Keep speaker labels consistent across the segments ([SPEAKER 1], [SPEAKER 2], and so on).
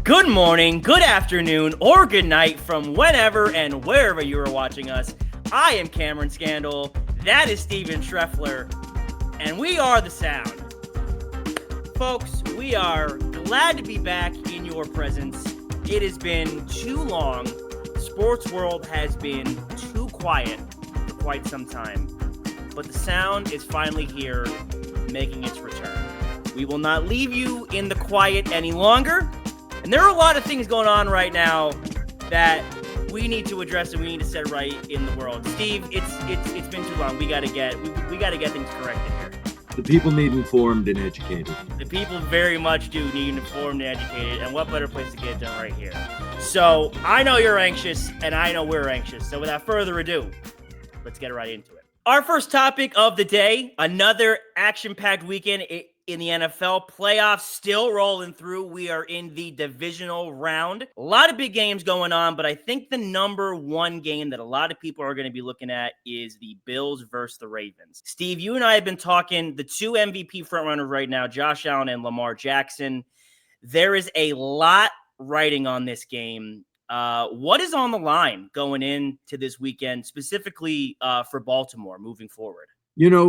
[SPEAKER 1] Good morning, good afternoon, or good night from whenever and wherever you are watching us. I am Cameron Scandal, that is Steven Schreffler, and we are The Sound. Folks, we are glad to be back in your presence. It has been too long. The sports world has been too quiet for quite some time, but The Sound is finally here, making its return. We will not leave you in the quiet any longer. And there are a lot of things going on right now that we need to address and we need to set right in the world. Steve, it's been too long. We gotta get things corrected here.
[SPEAKER 2] The people need informed and educated.
[SPEAKER 1] The people very much do need informed and educated, and what better place to get it done right here. So I know you're anxious, and I know we're anxious. So without further ado, let's get right into it. Our first topic of the day, another action-packed weekend in the NFL. Playoffs still rolling through. We are in the divisional round. A lot of big games going on, but I think the number one game that a lot of people are going to be looking at is the Bills versus the Ravens. Steve, you and I have been talking the two MVP frontrunners right now, Josh Allen and Lamar Jackson. There is a lot riding on this game. What is on the line going into this weekend, specifically for Baltimore moving forward?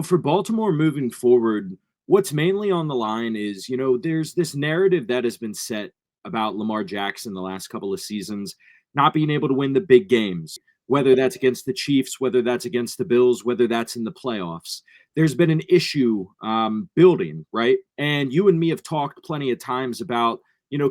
[SPEAKER 2] For Baltimore moving forward, what's mainly on the line is, there's this narrative that has been set about Lamar Jackson the last couple of seasons, not being able to win the big games, whether that's against the Chiefs, whether that's against the Bills, whether that's in the playoffs. There's been an issue building, right? And you and me have talked plenty of times about,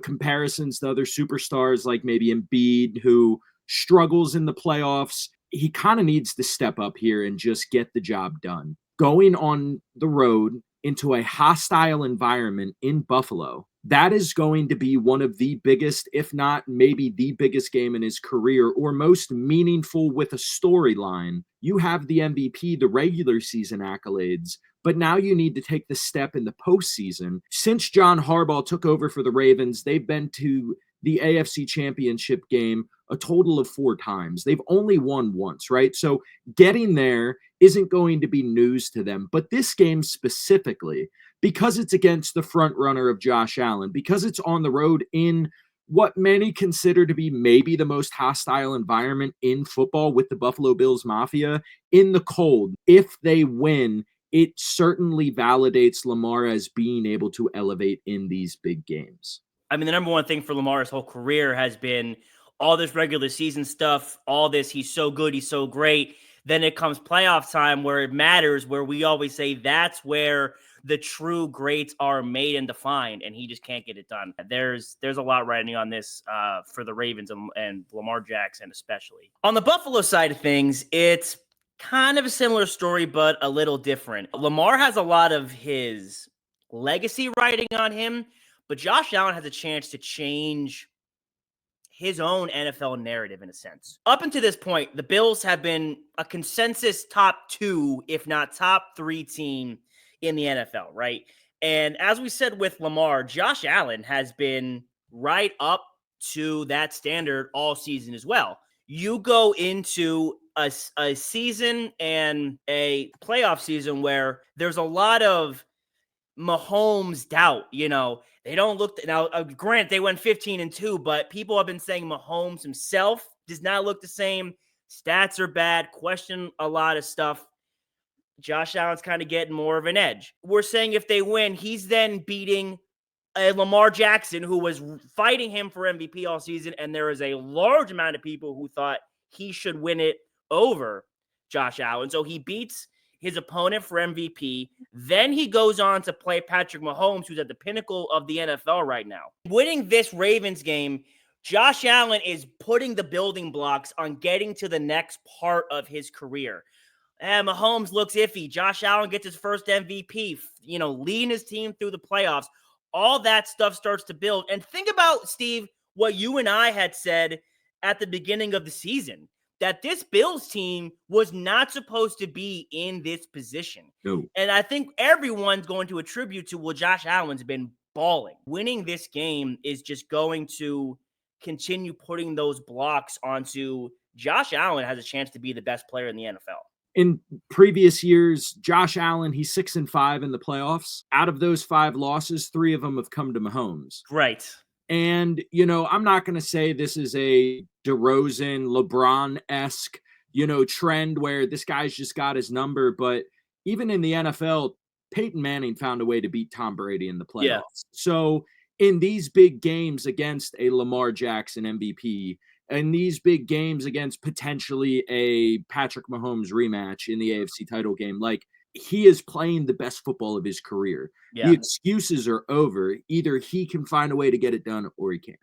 [SPEAKER 2] comparisons to other superstars like maybe Embiid, who struggles in the playoffs. He kind of needs to step up here and just get the job done. Going on the road into a hostile environment in Buffalo, that is going to be one of the biggest, if not maybe the biggest game in his career, or most meaningful with a storyline. You have the MVP, the regular season accolades, but now you need to take the step in the postseason. Since John Harbaugh took over for the Ravens, they've been to the AFC Championship game a total of 4 times. They've only won once, right? So getting there isn't going to be news to them. But this game specifically, because it's against the front runner of Josh Allen, because it's on the road in what many consider to be maybe the most hostile environment in football with the Buffalo Bills Mafia, in the cold, if they win, it certainly validates Lamar as being able to elevate in these big games.
[SPEAKER 1] I mean, the number one thing for Lamar's whole career has been all this regular season stuff, all this, he's so good, he's so great. Then it comes playoff time where it matters, where we always say that's where the true greats are made and defined, and he just can't get it done. There's a lot riding on this for the Ravens and Lamar Jackson especially. On the Buffalo side of things, it's kind of a similar story, but a little different. Lamar has a lot of his legacy riding on him, but Josh Allen has a chance to change his own NFL narrative in a sense. Up until this point, the Bills have been a consensus top 2, if not top 3 team in the NFL, right? And as we said with Lamar, Josh Allen has been right up to that standard all season as well. You go into a season and a playoff season where there's a lot of Mahomes doubt, they don't look now. Grant, they went 15-2, but people have been saying Mahomes himself does not look the same. Stats are bad. Question a lot of stuff. Josh Allen's kind of getting more of an edge. We're saying if they win, he's then beating a Lamar Jackson who was fighting him for MVP all season, and there is a large amount of people who thought he should win it over Josh Allen. So he beats his opponent for MVP. Then he goes on to play Patrick Mahomes, who's at the pinnacle of the NFL right now. Winning this Ravens game, Josh Allen is putting the building blocks on getting to the next part of his career. And Mahomes looks iffy. Josh Allen gets his first MVP, leading his team through the playoffs. All that stuff starts to build. And think about, Steve, what you and I had said at the beginning of the season, that this Bills team was not supposed to be in this position.
[SPEAKER 2] No.
[SPEAKER 1] And I think everyone's going to attribute to, well, Josh Allen's been balling. Winning this game is just going to continue putting those blocks onto Josh Allen has a chance to be the best player in the NFL.
[SPEAKER 2] In previous years, Josh Allen, he's 6-5 in the playoffs. Out of those 5 losses, 3 of them have come to Mahomes.
[SPEAKER 1] Right.
[SPEAKER 2] And, I'm not going to say this is a DeRozan, LeBron-esque, trend where this guy's just got his number. But even in the NFL, Peyton Manning found a way to beat Tom Brady in the
[SPEAKER 1] Yeah.
[SPEAKER 2] playoffs. So in these big games against a Lamar Jackson MVP, and these big games against potentially a Patrick Mahomes rematch in the AFC title game, like, he is playing the best football of his career. The
[SPEAKER 1] Yeah.
[SPEAKER 2] excuses are over. Either he can find a way to get it done or he can't.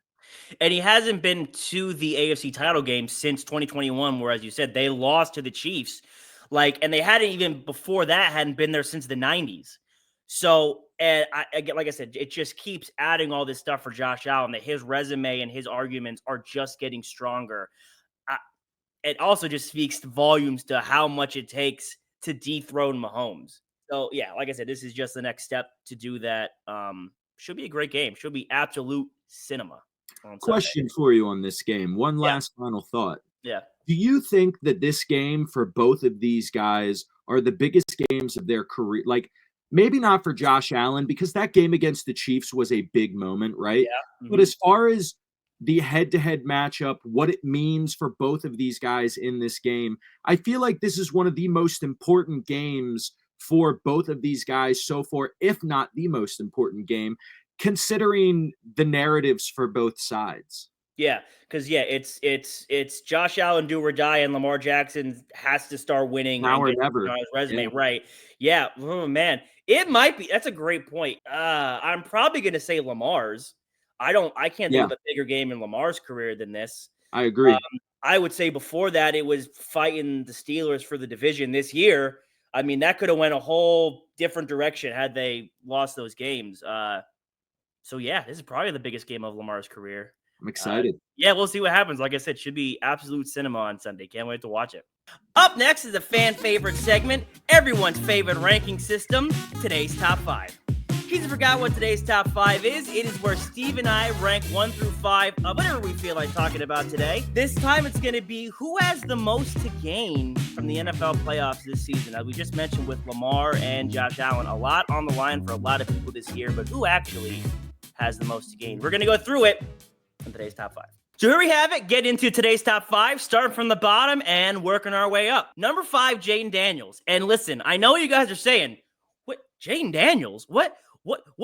[SPEAKER 1] And he hasn't been to the AFC title game since 2021, where, as you said, they lost to the Chiefs. And they hadn't even before that hadn't been there since the 90s. So, and like I said, it just keeps adding all this stuff for Josh Allen that his resume and his arguments are just getting stronger. It also just speaks volumes to how much it takes to dethrone Mahomes. So, yeah, like I said, this is just the next step to do that. Should be a great game. Should be absolute cinema on Sunday.
[SPEAKER 2] Question for you on this game. One
[SPEAKER 1] Yeah,
[SPEAKER 2] last final thought.
[SPEAKER 1] yeah.
[SPEAKER 2] Do you think that this game for both of these guys are the biggest games of their career? Like, maybe not for Josh Allen, because that game against the Chiefs was a big moment, right?
[SPEAKER 1] Yeah.
[SPEAKER 2] But
[SPEAKER 1] Mhm.
[SPEAKER 2] as far as the head-to-head matchup, what it means for both of these guys in this game, I feel like this is one of the most important games for both of these guys so far, if not the most important game, considering the narratives for both sides.
[SPEAKER 1] Yeah, because it's Josh Allen do or die, and Lamar Jackson has to start winning
[SPEAKER 2] Now
[SPEAKER 1] and
[SPEAKER 2] or
[SPEAKER 1] get
[SPEAKER 2] never.
[SPEAKER 1] on his resume,
[SPEAKER 2] Yeah,
[SPEAKER 1] right? Yeah, oh man, it might be. That's a great point. I'm probably gonna say Lamar's. I can't think
[SPEAKER 2] yeah,
[SPEAKER 1] of a bigger game in Lamar's career than this.
[SPEAKER 2] I agree.
[SPEAKER 1] I would say before that, it was fighting the Steelers for the division this year. I mean, that could have went a whole different direction had they lost those games. So yeah, this is probably the biggest game of Lamar's career.
[SPEAKER 2] I'm
[SPEAKER 1] Uh,
[SPEAKER 2] excited.
[SPEAKER 1] yeah, we'll see what happens. Like I said, should be absolute cinema on Sunday. Can't wait to watch it. Up next is a fan favorite segment, everyone's favorite ranking system, today's top five. In case you forgot what today's top five is, it is where Steve and I rank 1 through 5 of whatever we feel like talking about today. This time it's going to be who has the most to gain from the NFL playoffs this season. As we just mentioned with Lamar and Josh Allen, a lot on the line for a lot of people this year, but who actually has the most to gain? We're going to go through it in today's top five. So here we have it. Get into today's top five, starting from the bottom and working our way up. Number 5, Jaden Daniels. And listen, I know you guys are saying, what, Jaden Daniels? What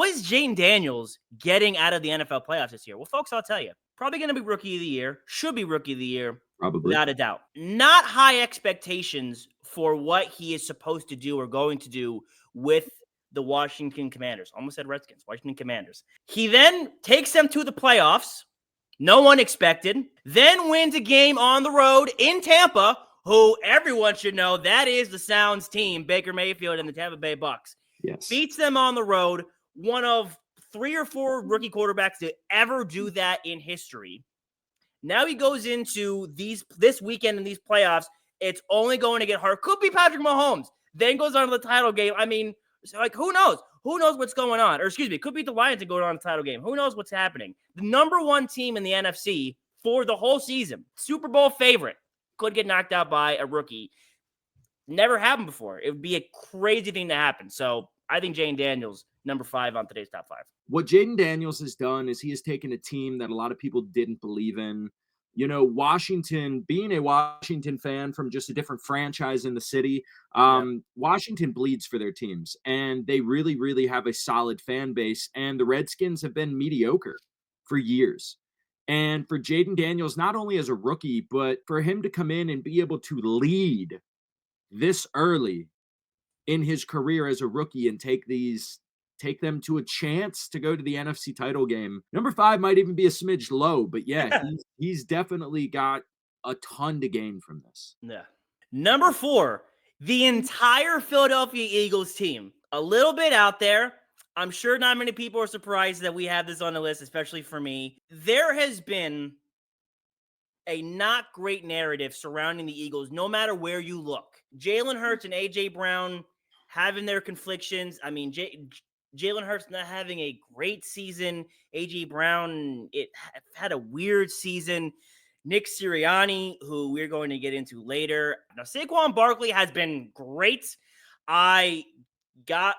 [SPEAKER 1] is Jaden Daniels getting out of the NFL playoffs this year? Well, folks, I'll tell you. Probably going to be rookie of the year. Should be rookie of the year.
[SPEAKER 2] Probably.
[SPEAKER 1] Without a doubt. Not high expectations for what he is supposed to do or going to do with the Washington Commanders. Almost said Redskins. Washington Commanders. He then takes them to the playoffs. No one expected. Then wins a game on the road in Tampa, who everyone should know that is the Sounds team, Baker Mayfield and the Tampa Bay Bucks.
[SPEAKER 2] Yes.
[SPEAKER 1] Beats them on the road, one of 3 or 4 rookie quarterbacks to ever do that in history. Now he goes into this weekend in these playoffs. It's only going to get hard. Could be Patrick Mahomes. Then goes on to the title game. I mean, who knows? Who knows what's going on? Or excuse me, could be the Lions and go on a title game. Who knows what's happening? The number 1 team in the NFC for the whole season, Super Bowl favorite, could get knocked out by a rookie. Never happened before. It would be a crazy thing to happen. So I think Jaden Daniels, number 5 on today's top 5.
[SPEAKER 2] What Jaden Daniels has done is he has taken a team that a lot of people didn't believe in. Washington, being a Washington fan from just a different franchise in the city,
[SPEAKER 1] Yeah.
[SPEAKER 2] Washington bleeds for their teams, and they really, really have a solid fan base. And the Redskins have been mediocre for years. And for Jaden Daniels, not only as a rookie, but for him to come in and be able to lead this early in his career as a rookie and take them to a chance to go to the NFC title game. Number 5 might even be a smidge low, but yeah, he's definitely got a ton to gain from this.
[SPEAKER 1] Yeah. Number 4, the entire Philadelphia Eagles team. A little bit out there. I'm sure not many people are surprised that we have this on the list, especially for me. There has been a not great narrative surrounding the Eagles, no matter where you look. Jalen Hurts and A.J. Brown having their conflictions. I mean, Jalen Hurts not having a great season. A.J. Brown, it had a weird season. Nick Sirianni, who we're going to get into later. Now, Saquon Barkley has been great. I got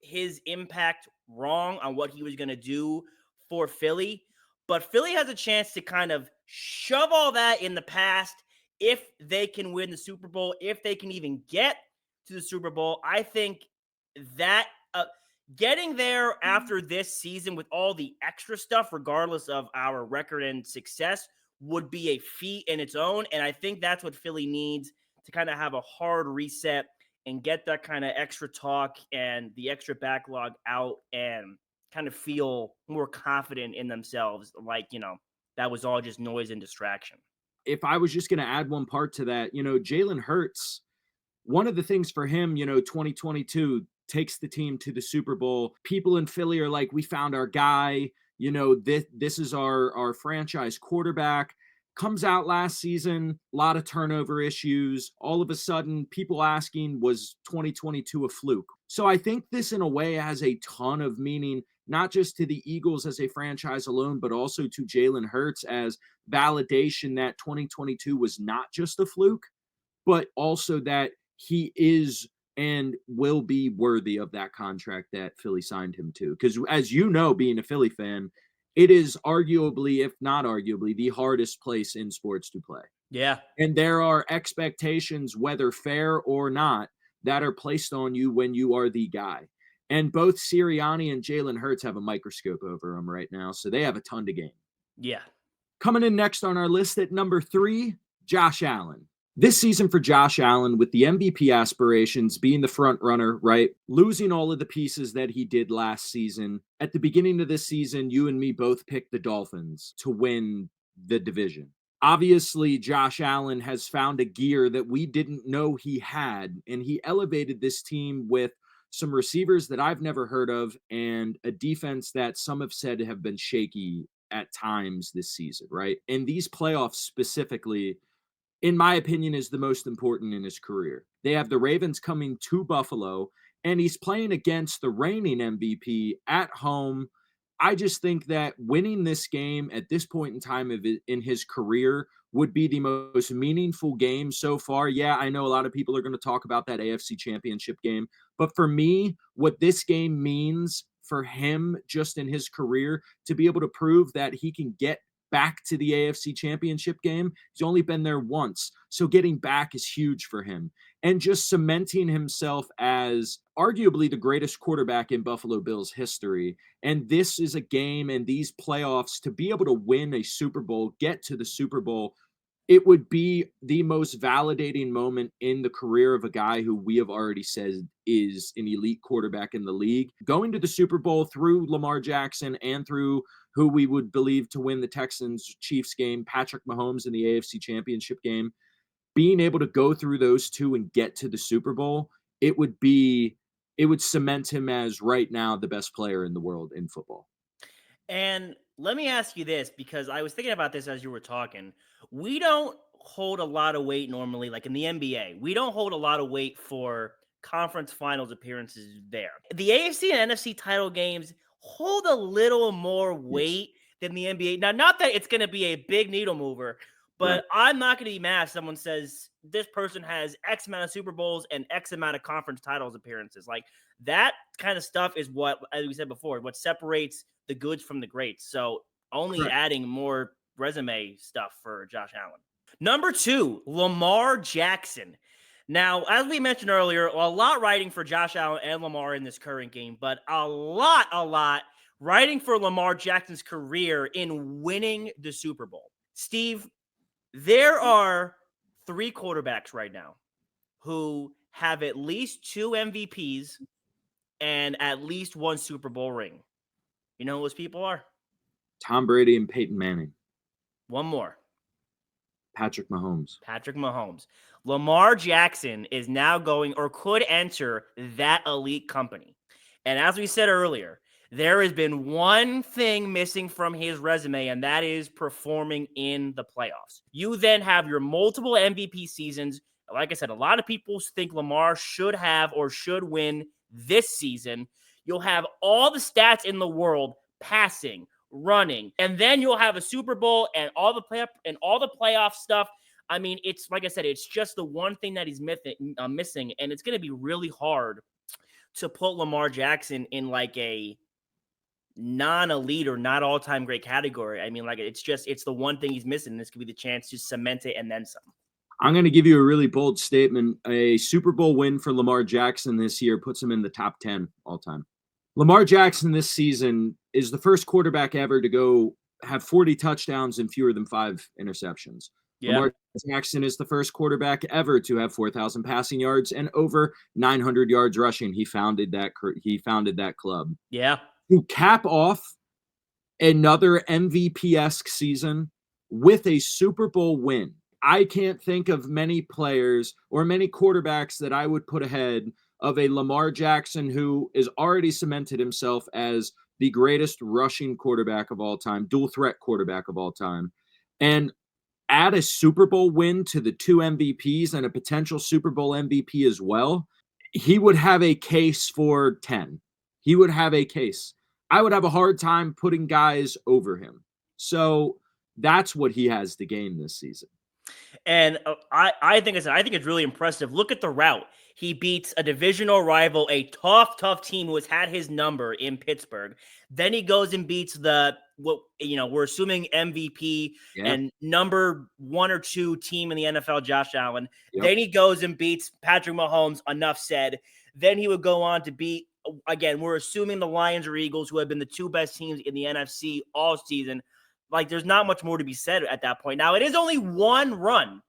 [SPEAKER 1] his impact wrong on what he was going to do for Philly. But Philly has a chance to kind of shove all that in the past if they can win the Super Bowl, if they can even get to the Super Bowl. I think that getting there after this season with all the extra stuff, regardless of our record and success, would be a feat in its own. And I think that's what Philly needs to kind of have a hard reset and get that kind of extra talk and the extra backlog out and kind of feel more confident in themselves. Like, that was all just noise and distraction.
[SPEAKER 2] If I was just going to add one part to that, Jalen Hurts, one of the things for him, 2022 takes the team to the Super Bowl. People in Philly are like, we found our guy. This is our franchise quarterback. Comes out last season, a lot of turnover issues. All of a sudden, people asking, was 2022 a fluke? So I think this, in a way, has a ton of meaning, not just to the Eagles as a franchise alone, but also to Jalen Hurts as validation that 2022 was not just a fluke, but also that he is and will be worthy of that contract that Philly signed him to. Because as you know, being a Philly fan, it is arguably, if not arguably, the hardest place in sports to play.
[SPEAKER 1] Yeah.
[SPEAKER 2] And there are expectations, whether fair or not, that are placed on you when you are the guy. And both Sirianni and Jalen Hurts have a microscope over them right now, so they have a ton to gain.
[SPEAKER 1] Yeah.
[SPEAKER 2] Coming in next on our list at number 3, Josh Allen. This season for Josh Allen, with the MVP aspirations, being the front runner, right? Losing all of the pieces that he did last season. At the beginning of this season, you and me both picked the Dolphins to win the division. Obviously, Josh Allen has found a gear that we didn't know he had, and he elevated this team with some receivers that I've never heard of and a defense that some have said have been shaky at times this season, right? And these playoffs specifically, in my opinion, is the most important in his career. They have the Ravens coming to Buffalo, and he's playing against the reigning MVP at home. I just think that winning this game at this point in time in his career would be the most meaningful game so far. Yeah, I know a lot of people are going to talk about that AFC Championship game, but for me, what this game means for him just in his career, to be able to prove that he can get back to the AFC Championship game. He's only been there once. So getting back is huge for him. And just cementing himself as arguably the greatest quarterback in Buffalo Bills history. And this is a game and these playoffs to be able to win a Super Bowl, get to the Super Bowl, it would be the most validating moment in the career of a guy who we have already said is an elite quarterback in the league. Going to the Super Bowl through Lamar Jackson and through who we would believe to win the Texans-Chiefs game, Patrick Mahomes in the AFC Championship game, being able to go through those two and get to the Super Bowl, it would cement him as right now the best player in the world in football.
[SPEAKER 1] And let me ask you this, because I was thinking about this as you were talking. We don't hold a lot of weight normally, like in the NBA. We don't hold a lot of weight for conference finals appearances there. The AFC and NFC title games hold a little more weight than the NBA. Now, not that it's going to be a big needle mover, but I'm not going to be mad if someone says this person has X amount of Super Bowls and X amount of conference titles appearances. Like that kind of stuff is what, as we said before, what separates the goods from the greats. So only adding more resume stuff for Josh Allen. Number 2, Lamar Jackson. Now, as we mentioned earlier, a lot riding for Josh Allen and Lamar in this current game, but a lot riding for Lamar Jackson's career in winning the Super Bowl. Steve, there are 3 quarterbacks right now who have at least 2 MVPs and at least 1 Super Bowl ring. You know who those people are?
[SPEAKER 2] Tom Brady and Peyton Manning.
[SPEAKER 1] One more.
[SPEAKER 2] Patrick Mahomes.
[SPEAKER 1] Patrick Mahomes. Lamar Jackson is now going or could enter that elite company. And as we said earlier, there has been one thing missing from his resume, and that is performing in the playoffs. You then have your multiple MVP seasons. Like I said, a lot of people think Lamar should have or should win this season. You'll have all the stats in the world, passing, running, and then you'll have a Super Bowl and all the playoff stuff. I mean, it's like I said, it's just the one thing that he's missing, and it's going to be really hard to put Lamar Jackson in like a non-elite or not all-time great category. I mean, like, it's the one thing he's missing. This could be the chance to cement it and then some.
[SPEAKER 2] I'm going to give you a really bold statement. A Super Bowl win for Lamar Jackson this year puts him in the top 10 all time. Lamar Jackson this season is the first quarterback ever to go have 40 touchdowns and fewer than 5 interceptions.
[SPEAKER 1] Yeah.
[SPEAKER 2] Lamar Jackson is the first quarterback ever to have 4,000 passing yards and over 900 yards rushing. He founded that club.
[SPEAKER 1] Yeah.
[SPEAKER 2] To cap off another MVP-esque season with a Super Bowl win, I can't think of many players or many quarterbacks that I would put ahead of a Lamar Jackson who is already cemented himself as the greatest rushing quarterback of all time, dual threat quarterback of all time. And add a Super Bowl win to the 2 MVPs and a potential Super Bowl MVP as well, he would have a case for 10. He would have a case. I would have a hard time putting guys over him. So that's what he has to gain this season.
[SPEAKER 1] And I think it's really impressive. Look at the route. He beats a divisional rival, a tough team who has had his number in Pittsburgh. Then he goes and beats we're assuming MVP and number 1 or 2 team in the NFL, Josh Allen. Yep. Then he goes and beats Patrick Mahomes, enough said. Then he would go on to beat, again, we're assuming the Lions or Eagles, who have been the 2 best teams in the NFC all season. Like, there's not much more to be said at that point. Now, it is only 1 run,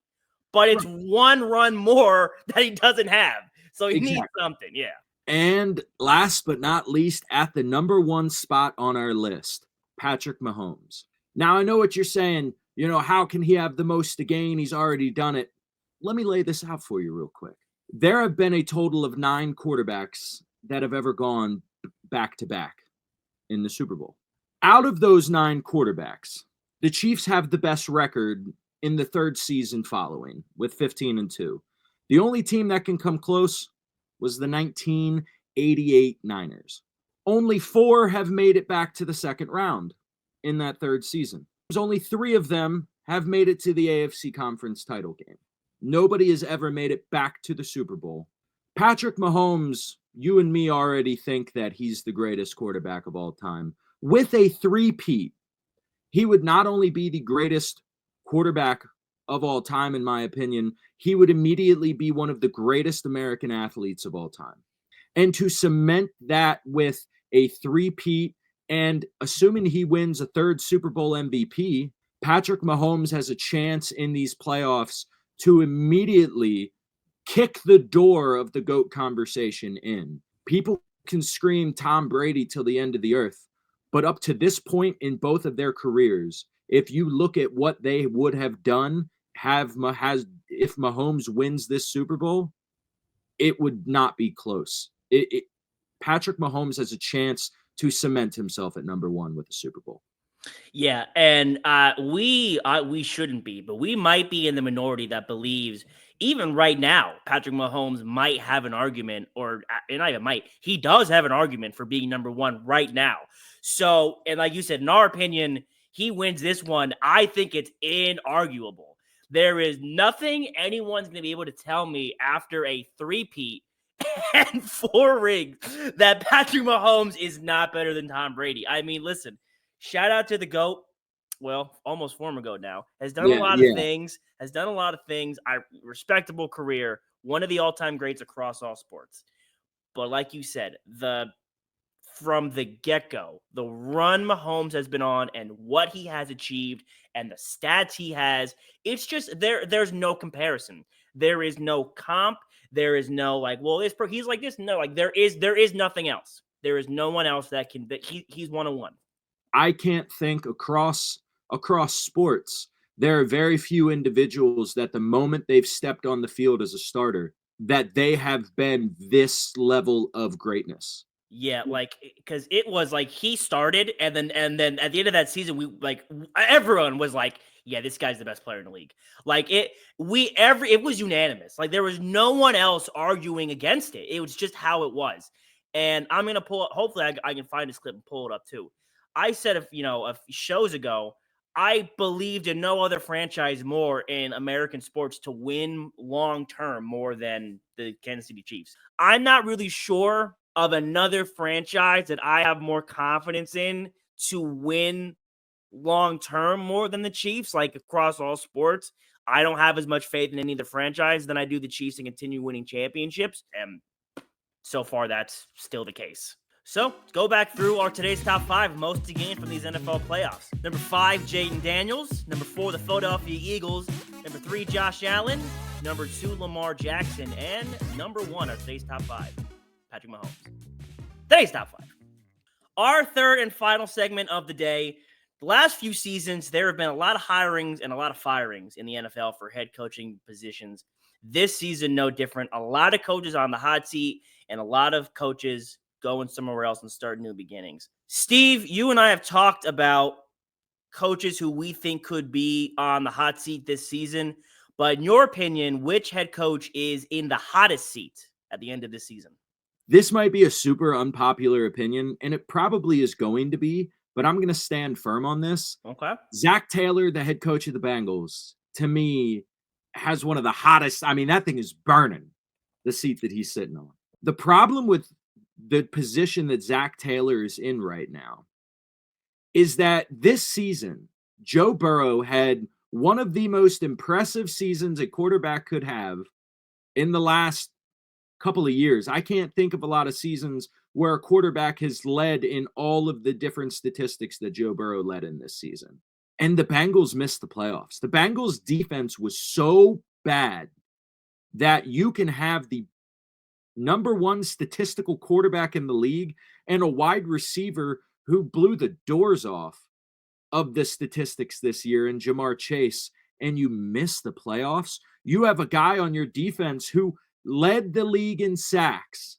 [SPEAKER 1] but it's 1 run more that he doesn't have. So he needs something, yeah.
[SPEAKER 2] And last but not least, at the number 1 spot on our list, Patrick Mahomes. Now, I know what you're saying. How can he have the most to gain? He's already done it. Let me lay this out for you real quick. There have been a total of 9 quarterbacks that have ever gone back-to-back in the Super Bowl. Out of those 9 quarterbacks, the Chiefs have the best record in the 3rd season following with 15-2. The only team that can come close was the 1988 Niners. Only 4 have made it back to the 2nd round in that 3rd season. There's only 3 of them have made it to the AFC Conference title game. Nobody has ever made it back to the Super Bowl. Patrick Mahomes, you and me already think that he's the greatest quarterback of all time. With a 3-peat, he would not only be the greatest quarterback of all time, in my opinion, he would immediately be one of the greatest American athletes of all time. And to cement that with a 3-peat, and assuming he wins a 3rd Super Bowl MVP, Patrick Mahomes has a chance in these playoffs to immediately kick the door of the GOAT conversation in. People can scream Tom Brady till the end of the earth. But up to this point in both of their careers, if you look at what they would have done if Mahomes wins this Super Bowl, it would not be close. Patrick Mahomes has a chance to cement himself at number 1 with the Super Bowl.
[SPEAKER 1] Yeah, and we shouldn't be, but we might be in the minority that believes even right now, Patrick Mahomes might have an argument, or not even might. He does have an argument for being number 1 right now. So, and like you said, in our opinion, he wins this one. I think it's inarguable. There is nothing anyone's going to be able to tell me after a 3-peat and 4 rings that Patrick Mahomes is not better than Tom Brady. I mean, listen, shout out to the GOAT. Well, almost former GOAT now. Has done a lot of things. Respectable career. One of the all-time greats across all sports. But like you said, from the get-go, the run Mahomes has been on and what he has achieved and the stats he has, it's just there's no comparison. There is no comp. There is no he's like this. No, there is nothing else. There is no one else he's 1-on-1.
[SPEAKER 2] I can't think across sports, there are very few individuals that the moment they've stepped on the field as a starter, that they have been this level of greatness.
[SPEAKER 1] Yeah, because it was he started, and then at the end of that season, everyone was like, yeah, this guy's the best player in the league. It was unanimous. There was no one else arguing against it. It was just how it was. And I'm gonna pull up. Hopefully, I can find this clip and pull it up too. I said a few shows ago, I believed in no other franchise more in American sports to win long term more than the Kansas City Chiefs. I'm not really sure of another franchise that I have more confidence in to win long term more than the Chiefs, like across all sports. I don't have as much faith in any of the franchise than I do the Chiefs to continue winning championships. And so far, that's still the case. So let's go back through our today's top 5 most to gain from these NFL playoffs. Number 5, Jaden Daniels. Number 4, the Philadelphia Eagles. Number 3, Josh Allen. Number 2, Lamar Jackson. And number 1, our today's top 5, Patrick Mahomes. Today's top 5. Our third and final segment of the day. The last few seasons, there have been a lot of hirings and a lot of firings in the NFL for head coaching positions. This season, no different. A lot of coaches on the hot seat and a lot of coaches going somewhere else and starting new beginnings. Steve, you and I have talked about coaches who we think could be on the hot seat this season. But in your opinion, which head coach is in the hottest seat at the end of this season?
[SPEAKER 2] This might be a super unpopular opinion, and it probably is going to be, but I'm going to stand firm on this.
[SPEAKER 1] Okay.
[SPEAKER 2] Zach Taylor, the head coach of the Bengals, to me, has one of the hottest. I mean, that thing is burning, the seat that he's sitting on. The problem with the position that Zach Taylor is in right now is that this season, Joe Burrow had one of the most impressive seasons a quarterback could have in the last couple of years. I can't think of a lot of seasons where a quarterback has led in all of the different statistics that Joe Burrow led in this season. And the Bengals missed the playoffs. The Bengals defense was so bad that you can have the number 1 statistical quarterback in the league and a wide receiver who blew the doors off of the statistics this year in Jamar Chase, and you miss the playoffs. You have a guy on your defense who led the league in sacks,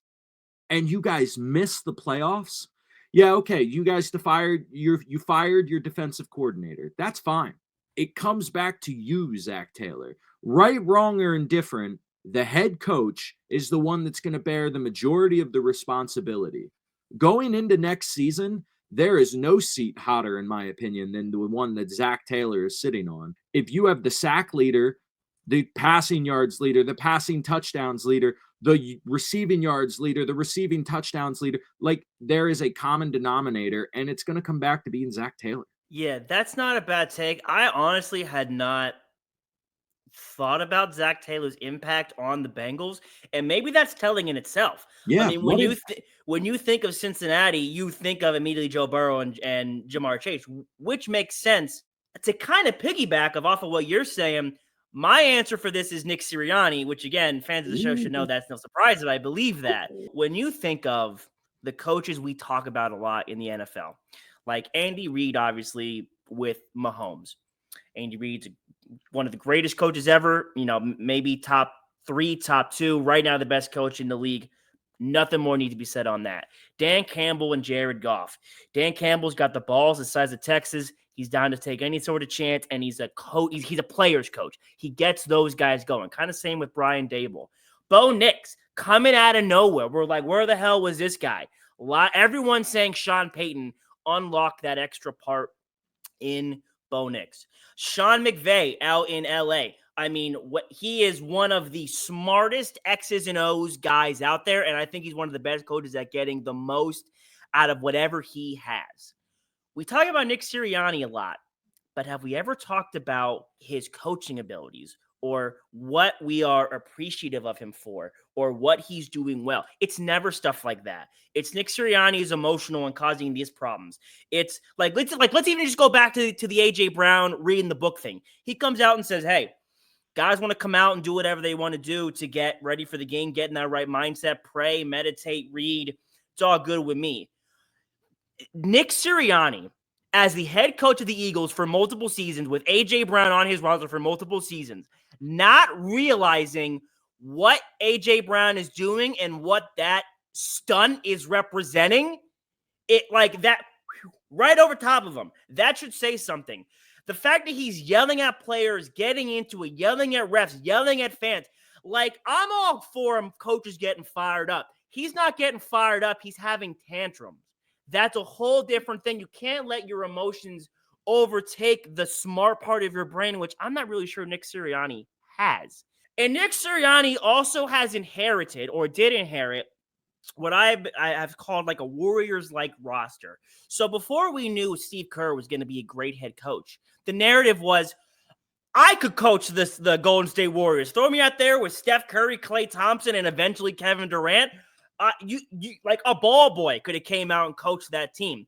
[SPEAKER 2] and you guys missed the playoffs. Yeah, okay, you guys fired your defensive coordinator. That's fine. It comes back to you, Zach Taylor. Right, wrong, or indifferent, the head coach is the one that's going to bear the majority of the responsibility. Going into next season, there is no seat hotter, in my opinion, than the one that Zach Taylor is sitting on. If you have the sack leader, the passing yards leader, the passing touchdowns leader, the receiving yards leader, the receiving touchdowns leader, like there is a common denominator, and it's going to come back to being Zach Taylor.
[SPEAKER 1] Yeah, that's not a bad take. I honestly had not thought about Zach Taylor's impact on the Bengals, and maybe that's telling in itself.
[SPEAKER 2] Yeah,
[SPEAKER 1] I mean, when you think of Cincinnati, you think of immediately Joe Burrow and Jamar Chase, which makes sense. To kind of piggyback off of what you're saying, my answer for this is Nick Sirianni, which again, fans of the show should know that's no surprise that I believe that. When you think of the coaches we talk about a lot in the NFL, like Andy Reid, obviously with Mahomes. Andy Reid's one of the greatest coaches ever, maybe top 3, top 2, right now the best coach in the league. Nothing more needs to be said on that. Dan Campbell and Jared Goff. Dan Campbell's got the balls the size of Texas. He's down to take any sort of chance, and he's a coach. He's a player's coach. He gets those guys going. Kind of same with Brian Dable. Bo Nix coming out of nowhere. We're like, where the hell was this guy? Everyone's saying Sean Payton unlocked that extra part in Bo Nix. Sean McVay out in LA. I mean, he is one of the smartest X's and O's guys out there, and I think he's one of the best coaches at getting the most out of whatever he has. We talk about Nick Sirianni a lot, but have we ever talked about his coaching abilities or what we are appreciative of him for or what he's doing well? It's never stuff like that. It's Nick Sirianni is emotional and causing these problems. It's like let's even just go back to the AJ Brown reading the book thing. He comes out and says, hey, guys want to come out and do whatever they want to do to get ready for the game, get in that right mindset, pray, meditate, read. It's all good with me. Nick Sirianni, as the head coach of the Eagles for multiple seasons, with A.J. Brown on his roster for multiple seasons, not realizing what A.J. Brown is doing and what that stunt is representing, it like that right over top of him. That should say something. The fact that he's yelling at players, getting into it, yelling at refs, yelling at fans, like I'm all for him, coaches getting fired up. He's not getting fired up. He's having tantrums. That's a whole different thing. You can't let your emotions overtake the smart part of your brain, which I'm not really sure Nick Sirianni has. And Nick Sirianni also has inherited or did inherit what I have called like a Warriors-like roster. So before we knew Steve Kerr was going to be a great head coach, the narrative was, I could coach the Golden State Warriors. Throw me out there with Steph Curry, Klay Thompson, and eventually Kevin Durant. You like a ball boy could have came out and coached that team.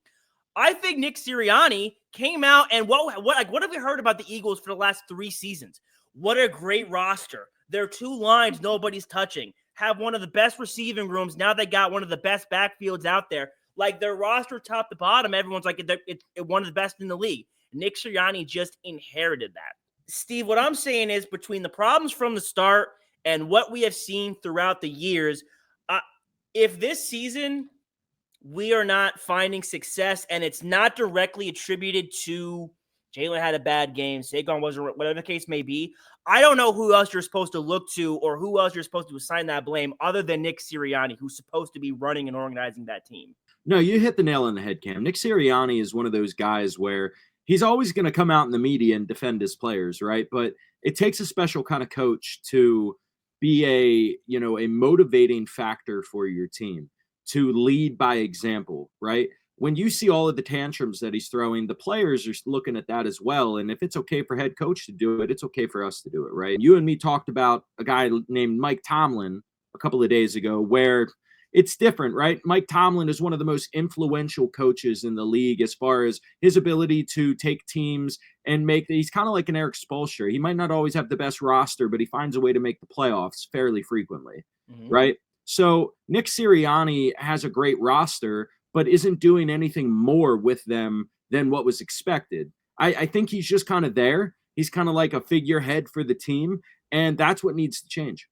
[SPEAKER 1] I think Nick Sirianni came out and what have we heard about the Eagles for the last 3 seasons? What a great roster. Their 2 lines nobody's touching. Have one of the best receiving rooms. Now they got one of the best backfields out there. Like their roster top to bottom, everyone's like it's one of the best in the league. Nick Sirianni just inherited that. Steve, what I'm saying is between the problems from the start and what we have seen throughout the years, if this season we are not finding success and it's not directly attributed to Jalen had a bad game, Saquon wasn't, whatever the case may be, I don't know who else you're supposed to look to or who else you're supposed to assign that blame other than Nick Sirianni, who's supposed to be running and organizing that team.
[SPEAKER 2] No, you hit the nail on the head, Cam. Nick Sirianni is one of those guys where he's always going to come out in the media and defend his players, right? But it takes a special kind of coach to be a motivating factor for your team, to lead by example, right? When you see all of the tantrums that he's throwing, the players are looking at that as well. And if it's okay for head coach to do it, it's okay for us to do it, right? You and me talked about a guy named Mike Tomlin a couple of days ago where it's different, right? Mike Tomlin is one of the most influential coaches in the league as far as his ability to take teams and he's kind of like an Eric Spoelstra. He might not always have the best roster, but he finds a way to make the playoffs fairly frequently, right? So Nick Sirianni has a great roster, but isn't doing anything more with them than what was expected. I think he's just kind of there. He's kind of like a figurehead for the team, and that's what needs to change.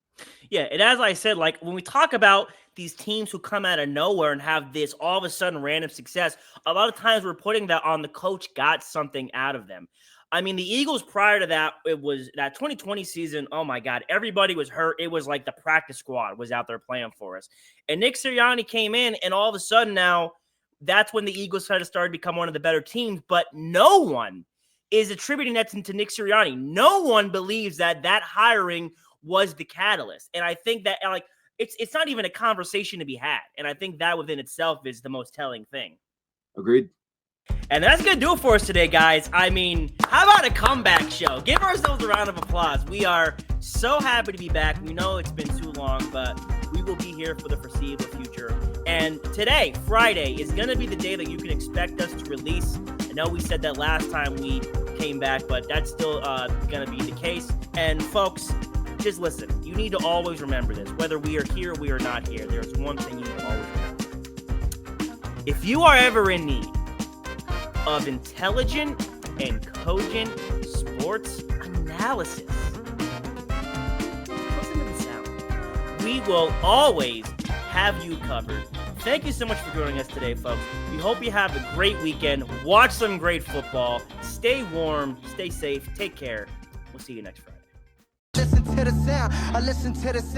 [SPEAKER 1] Yeah, and as I said, like when we talk about these teams who come out of nowhere and have this all of a sudden random success, a lot of times we're putting that on the coach got something out of them. I mean, the Eagles prior to that, it was that 2020 season. Oh my God, everybody was hurt. It was like the practice squad was out there playing for us. And Nick Sirianni came in, and all of a sudden now that's when the Eagles started to become one of the better teams. But no one is attributing that to Nick Sirianni. No one believes that hiring was the catalyst. And I think that like it's not even a conversation to be had. And I think that within itself is the most telling thing.
[SPEAKER 2] Agreed.
[SPEAKER 1] And that's going to do it for us today, guys. I mean, how about a comeback show? Give ourselves a round of applause. We are so happy to be back. We know it's been too long, but we will be here for the foreseeable future. And today, Friday, is going to be the day that you can expect us to release. I know we said that last time we came back, but that's still going to be the case. And folks, just listen. You need to always remember this. Whether we are here or we are not here, there's one thing you need to always remember. If you are ever in need of intelligent and cogent sports analysis, listen to the sound. We will always have you covered. Thank you so much for joining us today, folks. We hope you have a great weekend. Watch some great football. Stay warm. Stay safe. Take care. We'll see you next Friday.
[SPEAKER 3] Listen to the sound. I listen to the sound.